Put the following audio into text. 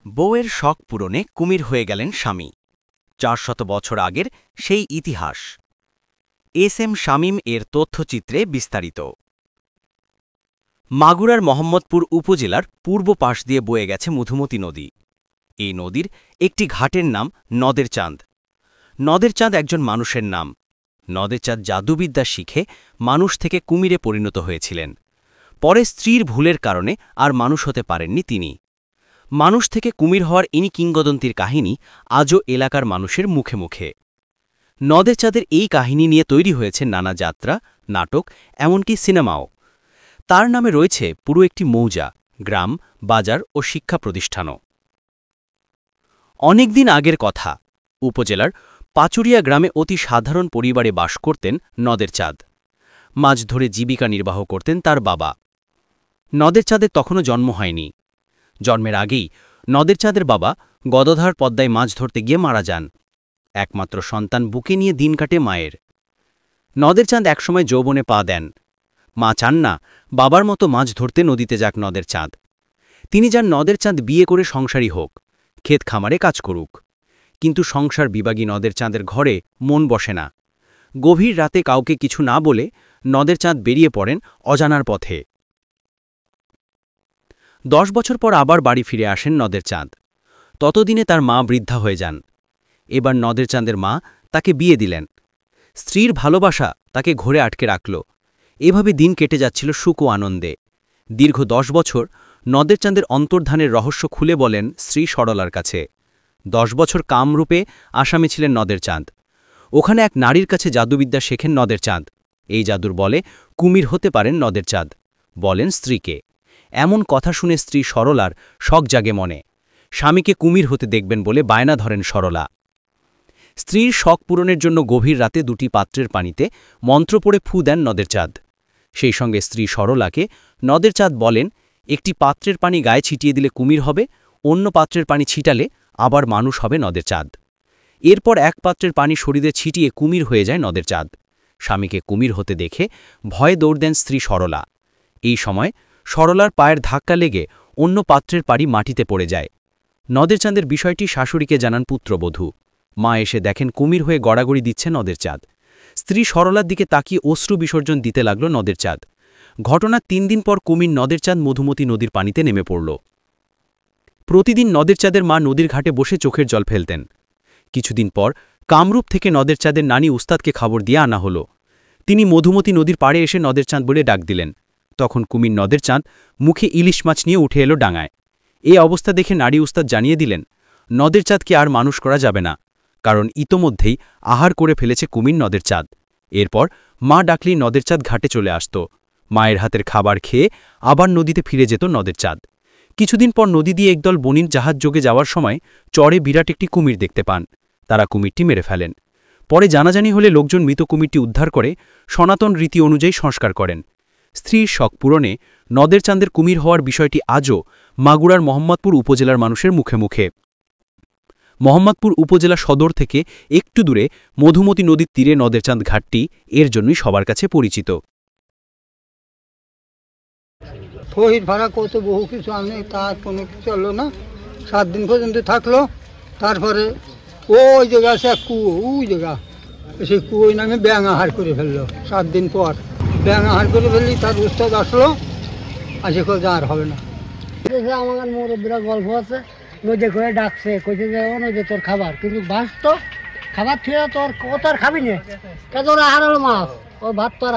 বউয়ের শখ পূরণে কুমির হয়ে গেলেন স্বামী। ৪০০ বছর আগের সেই ইতিহাস। এস.এম. শামীম এর তথ্যচিত্রে বিস্তারিত। মাগুরার মোহাম্মদপুর উপজেলার পূর্ব পাশ দিয়ে বয়ে গেছে মধুমতি নদী। এই নদীর একটি ঘাটের নাম নদের চাঁদ। নদের চাঁদ একজন মানুষের নাম। নদের চাঁদ জাদুবিদ্যা শিখে মানুষ থেকে কুমিরে পরিণত হয়েছিলেন। পরে স্ত্রীর ভুলের কারণে আর মানুষ হতে পারেননি তিনি। মানুষ থেকে কুমির হওয়ার ইনি কিংবদন্তির কাহিনী আজও এলাকার মানুষের মুখে মুখে। নদের চাঁদের এই কাহিনী নিয়ে তৈরি হয়েছে নানা যাত্রা, নাটক, এমনকি সিনেমাও। তার নামে রয়েছে পুরো একটি মৌজা, গ্রাম, বাজার ও শিক্ষা প্রতিষ্ঠানও। অনেকদিন আগের কথা, উপজেলার পাচুরিয়া গ্রামে অতি সাধারণ পরিবারে বাস করতেন নদের চাঁদ। মাছ ধরে জীবিকা নির্বাহ করতেন তার বাবা। নদের চাঁদের তখনও জন্ম হয়নি। জন্মের আগেই নদের চাঁদের বাবা গদাধর পদ্মায় মাছ ধরতে গিয়ে মারা যান। একমাত্র সন্তান বুকে নিয়ে দিন কাটে মায়ের। নদের চাঁদ একসময় যৌবনে পা দেন। মা চান না বাবার মতো মাছ ধরতে নদীতে যাক নদের চাঁদ। তিনি যান নদের চাঁদ বিয়ে করে সংসারী হোক, ক্ষেত খামারে কাজ করুক। কিন্তু সংসার বিভাগী নদের চাঁদের ঘরে মন বসে না। গভীর রাতে কাউকে কিছু না বলে নদের চাঁদ বেরিয়ে পড়েন অজানার পথে। 10 বছর পর আবার বাড়ি ফিরে আসেন নদের চাঁদ। ততদিনে তার মা বৃদ্ধা হয়ে যান। এবার নদের চাঁদের মা তাকে বিয়ে দিলেন। স্ত্রীর ভালোবাসা তাকে ঘরে আটকে রাখল। এভাবে দিন কেটে যাচ্ছিল সুখ ও আনন্দে। দীর্ঘ 10 বছর নদের চাঁদের অন্তর্ধানের রহস্য খুলে বলেন স্ত্রী সরলার কাছে। 10 বছর কামরূপে আসামি ছিলেন নদের চাঁদ। ওখানে এক নারীর কাছে জাদুবিদ্যা শেখেন নদের চাঁদ। এই জাদুর বলে কুমির হতে পারেন নদের চাঁদ, বলেন স্ত্রীকে। এমন কথা শুনে স্ত্রী সরলার শখ জাগে মনে। স্বামীকে কুমির হতে দেখবেন বলে বায়না ধরেন সরলা। স্ত্রীর শখ পূরণের জন্য গভীর রাতে 2টি পাত্রের পানিতে মন্ত্র পড়ে ফু দেন নদের চাঁদ। সেই সঙ্গে স্ত্রী সরলাকে নদের চাঁদ বলেন, একটি পাত্রের পানি গায়ে ছিটিয়ে দিলে কুমির হবে, অন্য পাত্রের পানি ছিটালে আবার মানুষ হবে নদের চাঁদ। এরপর এক পাত্রের পানি শরীরে ছিটিয়ে কুমির হয়ে যায় নদের চাঁদ। স্বামীকে কুমির হতে দেখে ভয়ে দৌড় দেন স্ত্রী সরলা। এই সময় সরলার পায়ের ধাক্কা লেগে অন্য পাত্রের পানি মাটিতে পড়ে যায়। নদের চাঁদের বিষয়টি শাশুড়িকে জানান পুত্রবধূ। মা এসে দেখেন কুমির হয়ে গড়াগড়ি দিচ্ছে নদের চাঁদ। স্ত্রী সরলার দিকে তাকিয়ে অশ্রু বিসর্জন দিতে লাগল নদের চাঁদ। ঘটনার 3 দিন পর কুমির নদের চাঁদ মধুমতি নদীর পানিতে নেমে পড়ল। প্রতিদিন নদের চাঁদের মা নদীর ঘাটে বসে চোখের জল ফেলতেন। কিছুদিন পর কামরূপ থেকে নদের চাঁদের নানি উস্তাদকে খবর দিয়ে আনা হলো। তিনি মধুমতি নদীর পাড়ে এসে নদের চাঁদ বলে ডাক দিলেন। তখন কুমির নদের চাঁদ মুখে ইলিশ মাছ নিয়ে উঠে এলো ডাঙায়। এই অবস্থা দেখে নারী উস্তাদ জানিয়ে দিলেন, নদের চাঁদকে আর মানুষ করা যাবে না, কারণ ইতোমধ্যেই আহার করে ফেলেছে কুমির নদের চাঁদ। এরপর মা ডাকলেই নদের চাঁদ ঘাটে চলে আসত। মায়ের হাতের খাবার খেয়ে আবার নদীতে ফিরে যেত নদের চাঁদ। কিছুদিন পর নদী দিয়ে একদল বণিক জাহাজ যোগে যাওয়ার সময় চরে বিরাট একটি কুমির দেখতে পান। তারা কুমিরটি মেরে ফেলেন। পরে জানাজানি হলে লোকজন মৃত কুমিরটি উদ্ধার করে সনাতন রীতি অনুযায়ী সংস্কার করেন। স্ত্রীর শখ পূরণে নদের চাঁদের কুমির হওয়ার বিষয়টি আজও মাগুরার মোহাম্মদপুর উপজেলার মানুষের মুখে মুখে। মোহাম্মদপুর উপজেলা সদর থেকে একটু দূরে মধুমতি নদীর তীরে নদের চাঁদ ঘাটটি এর জন্যই সবার কাছে পরিচিত। ফহির ভাড়া কত বহু কিছু আনে, তার কোনো কিছু হলো না। 7 দিন পর্যন্ত থাকলো। তারপরে ওই জায়গা আছে এক কুয়ো, ওই জায়গা সেই কুয়োয় নামে ব্যাঙ আহার করে ফেললো। 7 দিন পর ব্যাঙ আহার করে ফেললি তার উস্তাদ আসলো, আজকে কোথাও আর হবে না। আমার মুরব্বীরা গল্প আছে, নদী করে ডাকছে, কইছে যে ও নদী তোর খাবার, কিন্তু ভাত তো খাবার ছিল তোর, ও তো আর খাবি না, তোর আহার হলো মাছ, ও ভাত তো আর